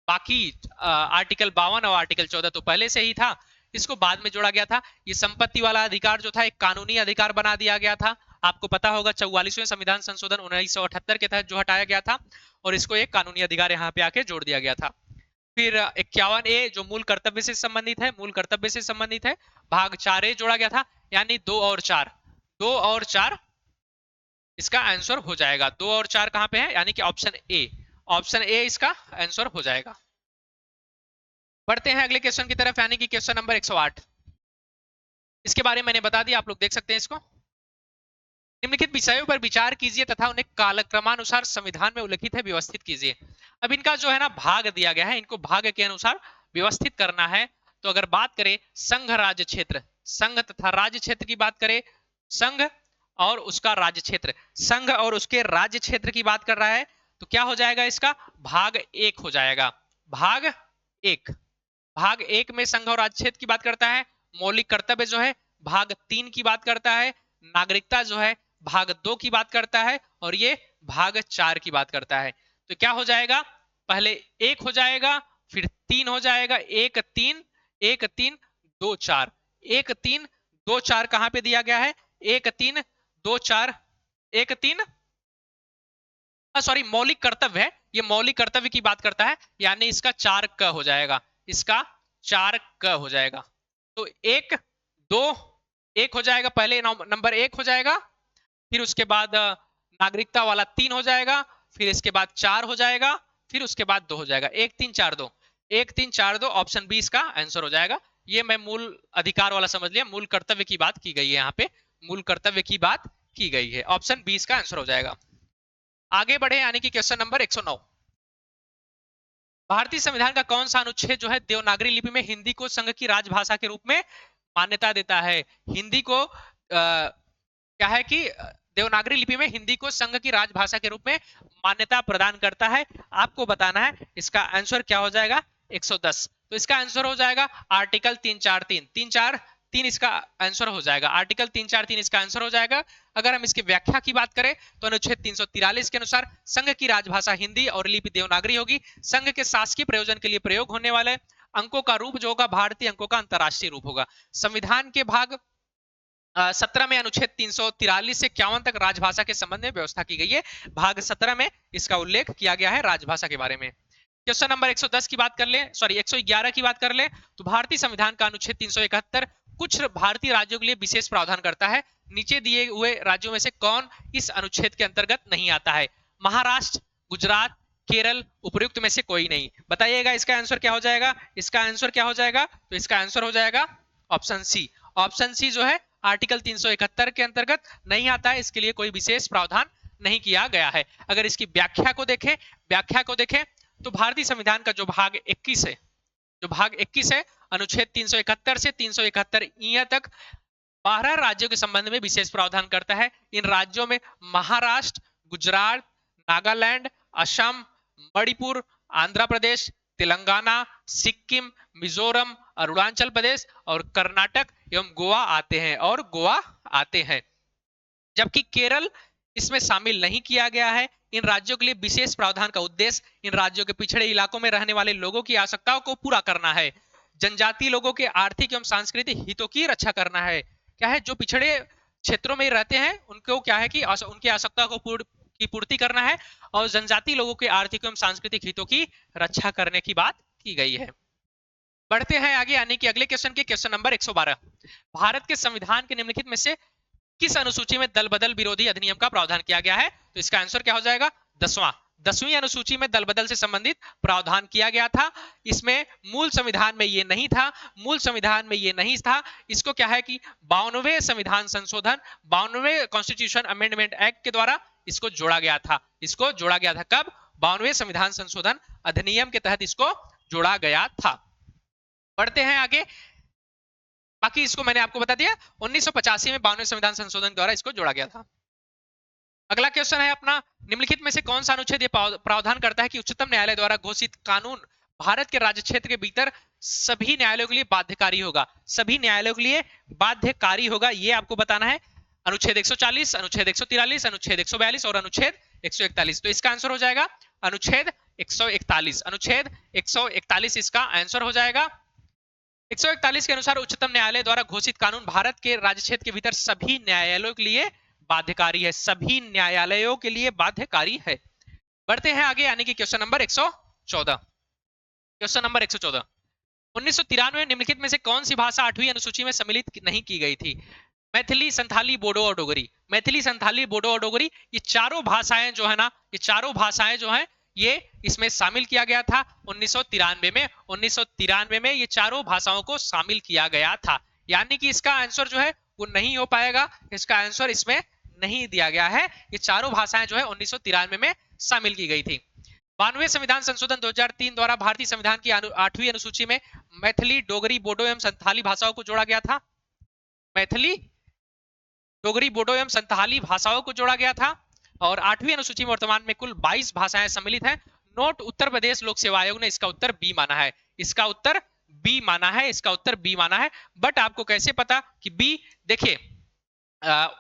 S1: बाकी आर्टिकल 52 और आर्टिकल 14 तो पहले से ही था, इसको बाद में जोड़ा गया था। ये संपत्ति वाला अधिकार जो था एक कानूनी अधिकार बना दिया गया था। आपको पता होगा 44वें संविधान संशोधन 1978 के तहत जो हटाया गया था, और इसको एक कानूनी अधिकार यहाँ पे आके जोड़ दिया गया था। फिर 51 ए जो मूल कर्तव्य से संबंधित है, मूल कर्तव्य से संबंधित है, भाग 4 ए जोड़ा गया था, यानी 2 और 4, 2 और 4 इसका आंसर हो जाएगा। 2 और 4 कहां पे है, यानी कि ऑप्शन ए, ऑप्शन ए इसका आंसर हो जाएगा। बढ़ते हैं अगले क्वेश्चन की तरफ, यानी कि क्वेश्चन नंबर 108। इसके बारे में मैंने बता दिया, आप लोग देख सकते हैं इसको। निम्नलिखित विषयों पर विचार कीजिए तथा उन्हें कालक्रमानुसार संविधान में उल्लिखित है व्यवस्थित कीजिए। अब इनका जो है ना भाग दिया गया है, इनको भाग के अनुसार व्यवस्थित करना है। तो अगर बात करें संघ राज्य क्षेत्र, संघ तथा राज्य क्षेत्र की बात करें, संघ और उसका राज्य क्षेत्र, संघ और उसके राज्य क्षेत्र की बात कर रहा है, तो क्या हो जाएगा इसका भाग 1 हो जाएगा, भाग 1। भाग 1 में संघ और राज्य क्षेत्र की बात करता है, मौलिक कर्तव्य जो है भाग 3 की बात करता है, नागरिकता जो है भाग 2 की बात करता है, और ये भाग 4 की बात करता है। तो क्या हो जाएगा, पहले 1 हो जाएगा, फिर 3 हो जाएगा, 1 3 1 3 2 4, 1 3 2 4 कहां पे दिया गया है, 1 3 2 4 1 3, सॉरी मौलिक कर्तव्य है, ये मौलिक कर्तव्य की बात करता है, यानी इसका 4 क हो जाएगा, इसका 4 क हो जाएगा। तो 1 2 1 हो जाएगा, पहले नंबर 1 हो जाएगा, फिर उसके बाद नागरिकता वाला 3 हो जाएगा, फिर इसके बाद 4 हो जाएगा, फिर उसके बाद 2 हो जाएगा, 1 3 4 2, 1 3 4 2 ऑप्शन बी इसका आंसर हो जाएगा। ये मैं मूल अधिकार वाला समझ लिया, मूल कर्तव्य की बात की गई है, यहाँ पे मूल कर्तव्य की बात की गई है, ऑप्शन बी इसका आंसर हो जाएगा। आगे बढ़े, यानी कि क्वेश्चन नंबर 109। भारतीय संविधान का कौन सा अनुच्छेद जो है देवनागरी लिपि में हिंदी को संघ की राजभाषा के रूप में मान्यता देता है? हिंदी को क्या है कि देवनागरी लिपि में हिंदी को संघ की राजभाषा के रूप में मान्यता प्रदान करता है। आपको बताना है इसका आंसर क्या हो जाएगा, 110। तो इसका आंसर हो जाएगा आर्टिकल 343, 343 इसका आंसर हो जाएगा, आर्टिकल 343 इसका आंसर हो जाएगा। अगर हम इसकी व्याख्या की बात करें तो अनुच्छेद 343 के अनुसार संघ की राजभाषा हिंदी और लिपि देवनागरी होगी। संघ के शासकीय प्रयोजन के लिए प्रयोग होने वाले अंकों का रूप जो होगा भारतीय अंकों का अंतरराष्ट्रीय रूप होगा। संविधान के भाग 17 में अनुच्छेद 343 से 51 तक राजभाषा के संबंध में व्यवस्था की गई है। भाग 17 में इसका उल्लेख किया गया है राजभाषा के बारे में। क्वेश्चन नंबर 110 की बात कर ले, सॉरी 111 की बात कर ले, तो भारतीय संविधान का अनुच्छेद 371 कुछ भारतीय राज्यों के लिए विशेष प्रावधान करता है। नीचे दिए हुए राज्यों में से कौन इस अनुच्छेद के अंतर्गत नहीं आता है? महाराष्ट्र, गुजरात, केरल, उपयुक्त में से कोई नहीं। बताइएगा इसका आंसर क्या हो जाएगा, इसका आंसर क्या हो जाएगा? तो इसका आंसर हो जाएगा ऑप्शन सी। ऑप्शन सी जो है आर्टिकल 371 के अंतर्गत नहीं आता है, इसके लिए कोई विशेष प्रावधान नहीं किया गया है। अगर इसकी व्याख्या को देखें तो भारतीय संविधान का जो भाग 21 है, जो भाग 21 है अनुच्छेद 371 से 371 ई तक 12 राज्यों के संबंध में विशेष प्रावधान करता है। इन राज्यों में महाराष्ट्र, गुजरात, नागालैंड, असम, मणिपुर, आंध्र प्रदेश, तेलंगाना, सिक्किम, मिजोरम, अरुणाचल प्रदेश और कर्नाटक एवं गोवा आते हैं, जबकि केरल इसमें शामिल नहीं किया गया है। इन राज्यों के लिए विशेष प्रावधान का उद्देश्य इन राज्यों के पिछड़े इलाकों में रहने वाले लोगों की आवश्यकताओं को पूरा करना है, जनजातीय लोगों के आर्थिक एवं सांस्कृतिक हितों की रक्षा करना है। क्या है, जो पिछड़े क्षेत्रों में रहते हैं उनको क्या है कि उनकी आवश्यकता को की पूर्ति करना है, और जनजातीय लोगों के आर्थिक एवं सांस्कृतिक हितों की रक्षा करने की बात की गई है। बढ़ते हैं आगे, यानी कि अगले क्वेश्चन के क्वेश्चन नंबर 112। भारत के संविधान के निम्नलिखित में से किस अनुसूची में दल बदल विरोधी अधिनियम का प्रावधान किया गया है? तो इसका आंसर क्या हो जाएगा, 10वां। 10वीं अनुसूची में दल बदल से संबंधित प्रावधान किया गया था। इसमें मूल संविधान में ये नहीं था, मूल संविधान में ये नहीं था। इसको क्या है कि 52वें संविधान संशोधन, 52वें कॉन्स्टिट्यूशन अमेंडमेंट एक्ट के द्वारा इसको जोड़ा गया था। इसको जोड़ा गया था कब? 52वें संविधान संशोधन अधिनियम के तहत इसको जोड़ा गया था। बढ़ते हैं आगे। बाकी इसको मैंने आपको बता दिया 1985 में 52वें संविधान संशोधन द्वारा इसको जोड़ा गया था। अगला क्वेश्चन है अपना, निम्नलिखित में से कौन सा अनुच्छेद ये प्रावधान करता है कि उच्चतम न्यायालय द्वारा घोषित कानून भारत के राज्य क्षेत्र के भीतर सभी न्यायालयों के लिए बाध्यकारी होगा? सभी न्यायालयों के लिए बाध्यकारी होगा, ये आपको बताना है। अनुच्छेद 140, अनुच्छेद 143, अनुच्छेद 142 और अनुच्छेद 141। तो इसका आंसर हो जाएगा अनुच्छेद 141। अनुच्छेद 141 इसका आंसर हो जाएगा। 141 के अनुसार उच्चतम न्यायालय द्वारा घोषित कानून भारत के राज्य क्षेत्र के भीतर सभी न्यायालयों के लिए बाध्यकारी है, सभी न्यायालयों के लिए बाध्यकारी है। बढ़ते हैं आगे, यानी कि क्वेश्चन नंबर 114। क्वेश्चन नंबर 114, 1993 में निम्नलिखित में से कौन सी भाषा 8वीं अनुसूची में सम्मिलित नहीं की गई थी? मैथिली, संथाली, बोडो और डोगरी। मैथिली, संथाली, बोडो और डोगरी, ये चारों भाषाएं जो है ना, ये चारों भाषाएं जो है ये इसमें शामिल किया गया था 1993 में। 1993 में ये चारों भाषाओं को शामिल किया गया था, यानी कि इसका आंसर जो है वो नहीं हो पाएगा। इसका आंसर इसमें नहीं दिया गया है। ये चारों भाषाएं जो है 1993 में शामिल की गई थी। 92वें संविधान संशोधन 2003 द्वारा भारतीय संविधान की 8वीं अनुसूची में मैथिली, डोगरी, बोडो एवं संथाली भाषाओं को जोड़ा गया था। मैथिली, डोगरी, बोडो एवं संथाली भाषाओं को जोड़ा गया था। और 8वीं अनुसूची में वर्तमान में कुल 22 भाषाएं सम्मिलित हैं। नोट, उत्तर प्रदेश लोक सेवा आयोग ने इसका उत्तर बी माना है। इसका उत्तर बी माना है, इसका उत्तर बी माना है। बट आपको कैसे पता कि बी? देखिए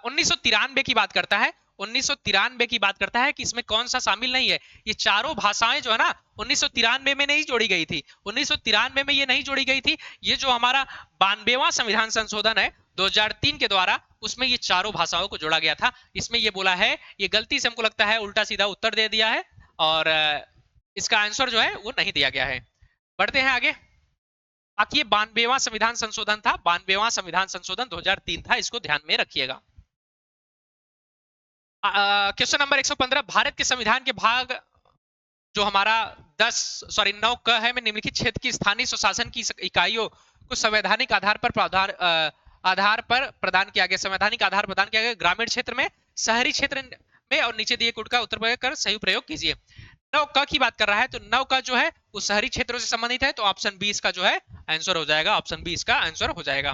S1: 1993 की बात करता है, 1993 की बात करता है कि इसमें कौन सा शामिल नहीं है। ये चारों भाषाएं जो है ना 1993 में नहीं जोड़ी गई थी। 1993 में ये नहीं जोड़ी गई थी। ये जो हमारा 92वां संविधान संशोधन है 2003 के द्वारा, उसमें ये चारों भाषाओं को जोड़ा गया था। इसमें ये बोला है, ये गलती से हमको लगता है उल्टा सीधा उत्तर दे दिया है और इसका आंसर जो है वो नहीं दिया गया है। बढ़ते हैं आगे। बाकी ये 92वां संविधान संशोधन था, 92वां संविधान संशोधन 2003 था, इसको ध्यान में रखिएगा। क्वेश्चन नंबर 115, भारत के संविधान के भाग जो हमारा 9 क है में निम्नलिखित क्षेत्र की स्थानीय स्वशासन की इकाइयों को संवैधानिक आधार पर प्रदान किया गया। संवैधानिक आधार प्रदान किया गया ग्रामीण क्षेत्र में, शहरी क्षेत्र में, और नीचे दिए कोड का उत्तर प्रयोग कर सही प्रयोग कीजिए। 9 क की बात कर रहा है, तो 9 का जो है वो शहरी क्षेत्रों से संबंधित है, तो ऑप्शन बी इसका जो है आंसर हो जाएगा। ऑप्शन बी इसका आंसर हो जाएगा।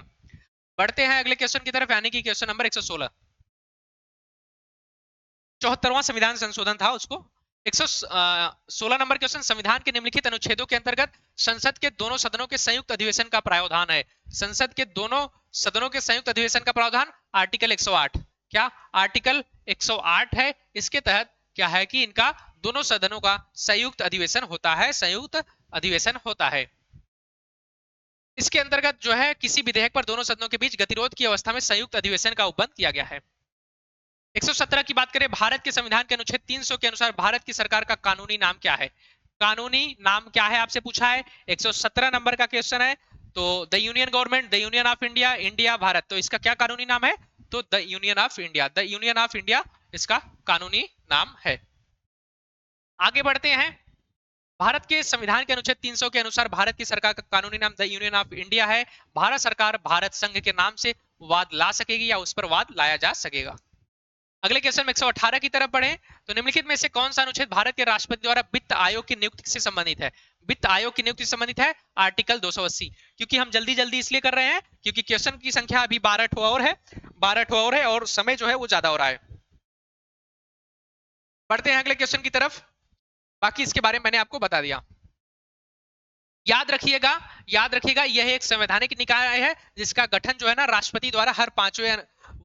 S1: बढ़ते हैं अगले क्वेश्चन की तरफ, यानी कि क्वेश्चन नंबर 116। 74वां संविधान संशोधन था उसको। 116 नंबर क्वेश्चन, संविधान के निम्नलिखित अनुच्छेदों के अंतर्गत संसद के दोनों सदनों के संयुक्त अधिवेशन का प्रावधान है। संसद के दोनों सदनों के संयुक्त अधिवेशन का प्रावधान आर्टिकल 108। क्या आर्टिकल 108 है? इसके तहत क्या है कि इनका दोनों सदनों का संयुक्त अधिवेशन होता है, संयुक्त अधिवेशन होता है। इसके अंतर्गत जो है किसी विधेयक पर दोनों सदनों के बीच गतिरोध की अवस्था में संयुक्त अधिवेशन का उपबंध किया गया है। 117 की बात करें, भारत के संविधान के अनुच्छेद 300 के अनुसार भारत की सरकार का कानूनी नाम क्या है? कानूनी नाम क्या है आपसे पूछा है, 117 नंबर का क्वेश्चन है। तो the union government, the union of India, India, Bharat. तो इसका क्या कानूनी नाम है? तो the union of India, the union of India इसका कानूनी नाम है। आगे बढ़ते हैं। भारत के संविधान के अनुच्छेद 300 के अनुसार भारत की सरकार का कानूनी नाम द यूनियन ऑफ इंडिया है। भारत सरकार भारत संघ के नाम से वाद ला सकेगी या उस पर वाद लाया जा सकेगा। अगले क्वेश्चन में 118 की तरफ बढ़े, तो निम्नलिखित में से कौन सा अनुच्छेद भारत के राष्ट्रपति द्वारा वित्त आयोग की नियुक्ति से संबंधित है? वित्त आयोग की नियुक्ति से संबंधित है आर्टिकल 280। क्योंकि हम जल्दी जल्दी इसलिए कर रहे हैं क्योंकि क्वेश्चन की संख्या अभी 12 और है, 12 और है और समय जो है वो ज्यादा हो रहा है। बढ़ते हैं अगले क्वेश्चन की तरफ। बाकी इसके बारे में मैंने आपको बता दिया। याद रखिएगा, याद रखिएगा, यह एक संवैधानिक निकाय है जिसका गठन जो है ना राष्ट्रपति द्वारा हर 5वें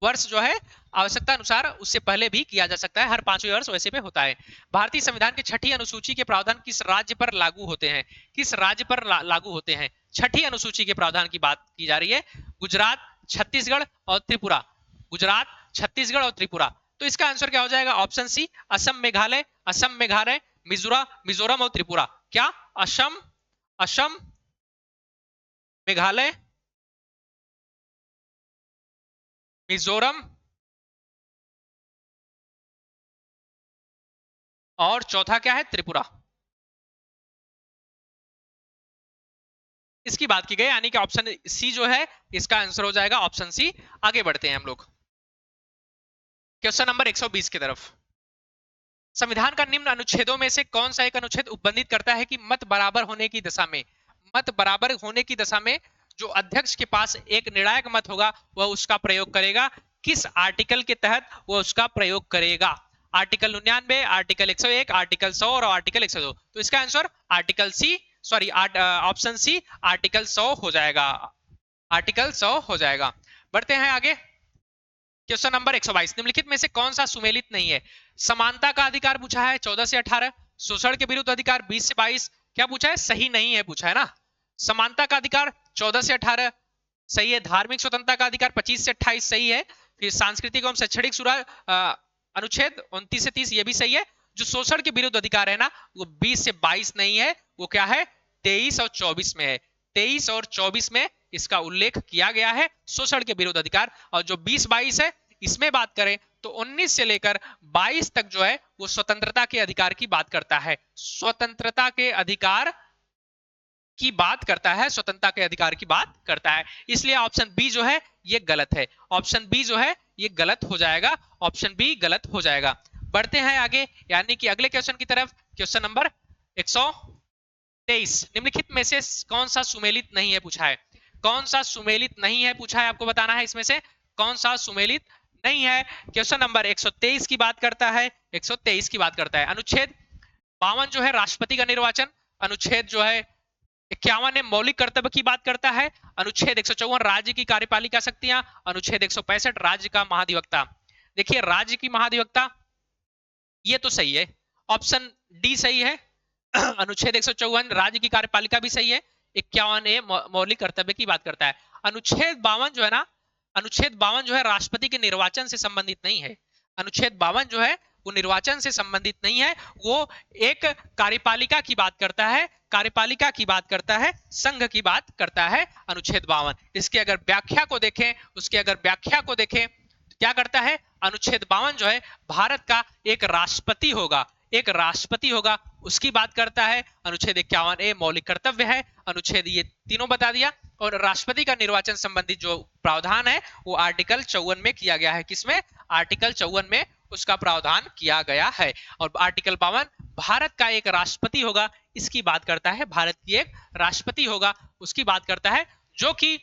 S1: वर्ष जो है आवश्यकता अनुसार, उससे पहले भी किया जा सकता है, हर 5वें वर्ष वैसे पे होता है। भारतीय संविधान की 6ठी अनुसूची के प्रावधान किस राज्य पर लागू होते हैं? किस राज्य पर लागू होते हैं? 6ठी अनुसूची के प्रावधान की बात की जा रही है। गुजरात, छत्तीसगढ़ और त्रिपुरा। गुजरात, छत्तीसगढ़ और त्रिपुरा। तो इसका आंसर क्या हो जाएगा? ऑप्शन सी, असम, मेघालय, असम, मेघालय, मिजोरम और त्रिपुरा। क्या असम, असम, मेघालय, मिजोरम और चौथा क्या है, त्रिपुरा। इसकी बात की गई, यानी कि ऑप्शन सी जो है इसका आंसर हो जाएगा ऑप्शन सी। आगे बढ़ते हैं हम लोग क्वेश्चन नंबर 120 की तरफ। संविधान का निम्न अनुच्छेदों में से कौन सा एक अनुच्छेद उपबंधित करता है कि मत बराबर होने की दशा में, मत बराबर होने की दशा में जो अध्यक्ष के पास एक निर्णायक मत होगा वह उसका प्रयोग करेगा। किस आर्टिकल के तहत वह उसका प्रयोग करेगा? आर्टिकल 99, आर्टिकल 101, आर्टिकल 100 और आर्टिकल 102। तो इसका आंसर आर्टिकल सी, सॉरी ऑप्शन सी आर्टिकल 100 हो जाएगा। आर्टिकल 100 हो जाएगा। बढ़ते हैं आगे क्वेश्चन नंबर 122। निम्नलिखित में से कौन सा सुमेलित नहीं है? समानता का अधिकार पूछा है 14 से 18, शोषण के विरुद्ध अधिकार 20 से 22, क्या पूछा है? सही नहीं है पूछा है ना। समानता का अधिकार 14 से 18 सही है, धार्मिक स्वतंत्रता का अधिकार 25 से 28 सही है, फिर सांस्कृतिक एवं शैक्षणिक अनुच्छेद 29 से 30 ये भी सही है। जो शोषण के विरुद्ध अधिकार है ना वो 20 से 22 नहीं है, वो क्या है? 23 और 24 में है। 23 और 24 में इसका उल्लेख किया गया है शोषण के विरुद्ध अधिकार। और जो 20-22 है इसमें बात करें तो 19 से लेकर 22 तक जो है वो स्वतंत्रता के अधिकार की बात करता है। स्वतंत्रता के अधिकार की बात करता है, स्वतंत्रता के अधिकार की बात करता है। इसलिए ऑप्शन बी जो है ये गलत है। ऑप्शन बी जो है ये गलत हो जाएगा। ऑप्शन बी गलत हो जाएगा। बढ़ते हैं आगे, यानी कि अगले क्वेश्चन की तरफ। Question number 123। निम्नलिखित में से कौन सा सुमेलित नहीं है पूछा है? कौन सा सुमेलित नहीं है पूछा है, आपको बताना है इसमें से कौन सा सुमेलित नहीं है। क्वेश्चन नंबर 123 की बात करता है। 123 की बात करता है अनुच्छेद 52 जो है राष्ट्रपति का निर्वाचन, अनुच्छेद जो है 51 मौलिक कर्तव्य की बात करता है, अनुच्छेद 154 राज्य की कार्यपालिका शक्तियां, अनुच्छेद 165 राज्य का महाधिवक्ता। देखिए राज्य की महाधिवक्ता ये तो सही है, ऑप्शन डी सही है। अनुच्छेद 154 राज्य की कार्यपालिका भी सही है। 51 मौलिक कर्तव्य की बात करता है। अनुच्छेद 52 जो है ना, अनुच्छेद 52 जो है राष्ट्रपति के निर्वाचन से संबंधित नहीं है। अनुच्छेद 52 जो है वो निर्वाचन से संबंधित नहीं है, वो एक कार्यपालिका की बात करता है, कार्यपालिका की बात करता है, संघ की बात करता है अनुच्छेद 52। इसके अगर व्याख्या को देखें, उसके अगर व्याख्या को देखें क्या करता है? अनुच्छेद 52 जो है भारत का एक राष्ट्रपति होगा, एक राष्ट्रपति होगा उसकी बात करता है। अनुच्छेद 51 मौलिक कर्तव्य है, अनुच्छेद ये तीनों बता दिया। और राष्ट्रपति का निर्वाचन संबंधित जो प्रावधान है वो आर्टिकल 54 में किया गया है। किसमें? आर्टिकल 54 में उसका प्रावधान किया गया है। और आर्टिकल 52 भारत का एक राष्ट्रपति होगा इसकी बात करता है, भारत की एक राष्ट्रपति होगा उसकी बात करता है, जो कि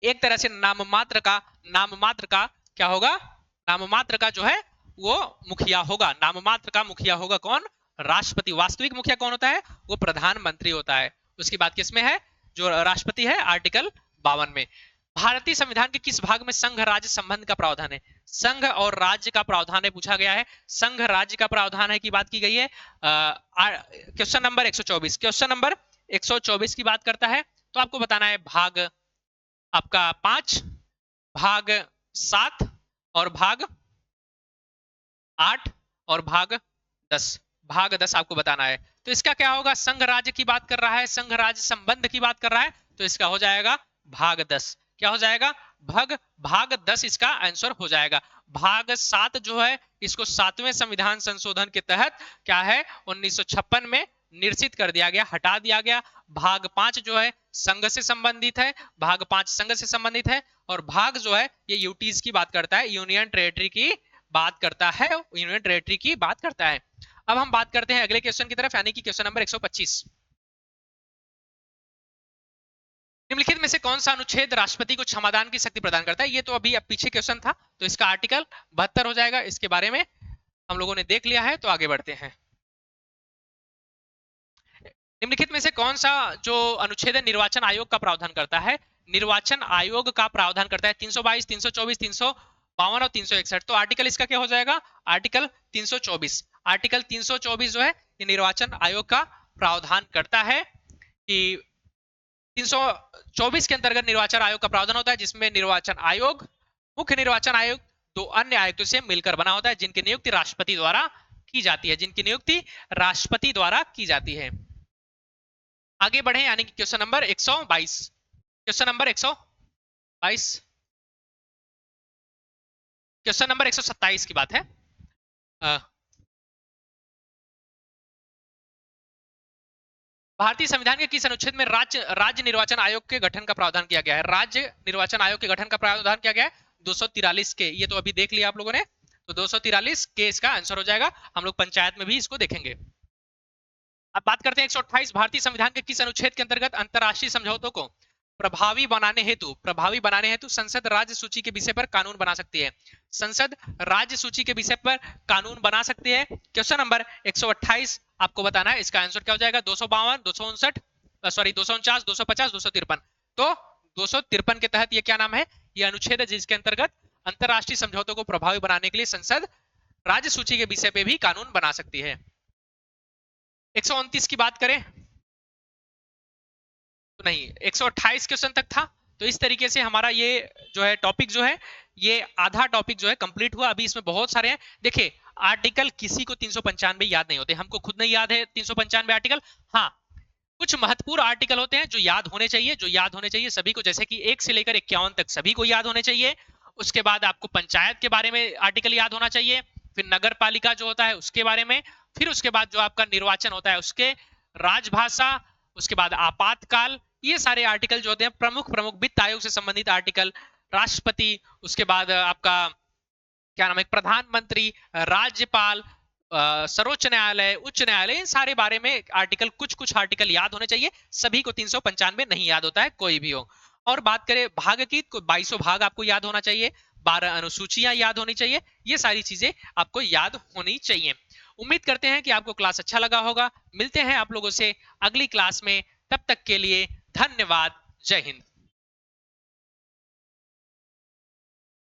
S1: एक तरह से नाम मात्र का क्या होगा? नाम मात्र का जो है वो मुखिया होगा। नाम मात्र का मुखिया होगा कौन? राष्ट्रपति। वास्तविक मुखिया कौन होता है? वो प्रधानमंत्री होता है। उसकी बात किसमें है? जो राष्ट्रपति है आर्टिकल 52 में। भारतीय संविधान के किस भाग में संघ राज्य संबंध का प्रावधान है? संघ और राज्य का प्रावधान है पूछा गया है। संघ राज्य का प्रावधान है की बात की गई है। Question number 124। क्वेश्चन नंबर 124 की बात करता है, तो आपको बताना है भाग आपका 5, भाग 7 और भाग 8 और भाग 10। भाग 10 आपको बताना है। तो इसका क्या होगा? संघ राज्य की बात कर रहा है, संघ राज्य संबंध की बात कर रहा है, तो इसका हो जाएगा भाग 10। क्या हो जाएगा? भाग 10 इसका आंसर हो जाएगा। भाग 7 जो है इसको 7वें संविधान संशोधन के तहत क्या है 1956 में निर्सित कर दिया गया, हटा दिया गया। भाग 5 जो है संघ से संबंधित है, भाग 5 संघ से संबंधित है। और भाग जो है ये यूटीज की बात करता है, यूनियन टेरिटरी की बात करता है, यूनियन टेरिटरी की बात करता है। अब हम बात करते हैं अगले क्वेश्चन की तरफ, यानी कि क्वेश्चन नंबर 125। निम्नलिखित में से कौन सा अनुच्छेद राष्ट्रपति को क्षमादान की शक्ति प्रदान करता है? ये तो अभी अब पीछे क्वेश्चन था, तो इसका आर्टिकल 72 हो जाएगा। इसके बारे में हम लोगों ने देख लिया है, तो आगे बढ़ते हैं। निम्नलिखित में से कौन सा जो अनुच्छेद निर्वाचन आयोग का प्रावधान करता है? निर्वाचन आयोग का प्रावधान करता है 322, 324, 352 और 361। तो आर्टिकल इसका क्या हो जाएगा? आर्टिकल 324। आर्टिकल 324 जो है ये निर्वाचन आयोग का प्रावधान करता है कि 324 के अंतर्गत निर्वाचन आयोग का प्रावधान होता है, जिसमें निर्वाचन आयोग, मुख्य निर्वाचन आयोग दो अन्य आयुक्तों से मिलकर बना होता है, जिनकी नियुक्ति राष्ट्रपति द्वारा की जाती है, जिनकी नियुक्ति राष्ट्रपति द्वारा की जाती है। आगे बढ़े, यानी कि question number 122। Question number 122। Question number 127 की बात है। भारतीय संविधान के किस अनुच्छेद में राज्य निर्वाचन आयोग के गठन का प्रावधान किया गया है? राज्य निर्वाचन आयोग के गठन का प्रावधान किया गया है 243 के। ये तो अभी देख लिया आप लोगों ने, तो 243 के इसका आंसर हो जाएगा। हम लोग पंचायत में भी इसको देखेंगे। अब बात करते हैं 128 भारतीय संविधान के किस अनुच्छेद के अंतर्गत अंतरराष्ट्रीय समझौतों को प्रभावी बनाने हेतु संसद राज्य सूची के विषय पर कानून बना सकती है। संसद राज्य सूची के विषय पर कानून बना सकती है। क्वेश्चन नंबर 128 आपको बताना है, इसका आंसर क्या हो जाएगा? 252, 259, सॉरी 249, 250, 253। तो 253 के तहत ये क्या नाम है? ये अनुच्छेद है जिसके अंतर्गत अंतरराष्ट्रीय समझौतों को प्रभावी बनाने के लिए संसद राज्य सूची के विषय पे भी कानून बना सकती है। 129 की बात करें तो नहीं, 128 क्वेश्चन तक था। तो इस तरीके से हमारा ये जो है टॉपिक जो है, ये आधा टॉपिक जो है कंप्लीट हुआ। अभी इसमें बहुत सारे हैं। देखिए आर्टिकल किसी को 395 याद नहीं होते, हमको खुद नहीं याद है 395 आर्टिकल। हाँ, कुछ महत्वपूर्ण आर्टिकल होते हैं जो याद होने चाहिए, सभी को, जैसे कि 1 से लेकर 51 तक सभी को याद होने चाहिए। उसके बाद आपको पंचायत के बारे में आर्टिकल याद होना चाहिए, फिर नगर पालिका जो होता है उसके बारे में, फिर उसके बाद जो आपका निर्वाचन होता है उसके, राजभाषा, उसके बाद आपातकाल, ये सारे आर्टिकल जो होते हैं प्रमुख वित्त आयोग से संबंधित आर्टिकल, राष्ट्रपति, उसके बाद आपका क्या नाम है, प्रधानमंत्री, राज्यपाल, सर्वोच्च न्यायालय, उच्च न्यायालय, इन सारे बारे में आर्टिकल, कुछ आर्टिकल याद होने चाहिए। सभी को 395 नहीं याद होता है, कोई भी हो। और बात करें भाग की, 22 भाग आपको याद होना चाहिए, 12 अनुसूचियां याद होनी चाहिए, ये सारी चीजें आपको याद होनी चाहिए। उम्मीद करते हैं कि आपको क्लास अच्छा लगा होगा। मिलते हैं आप लोगों से अगली क्लास में, तब तक के लिए धन्यवाद। जय हिंद।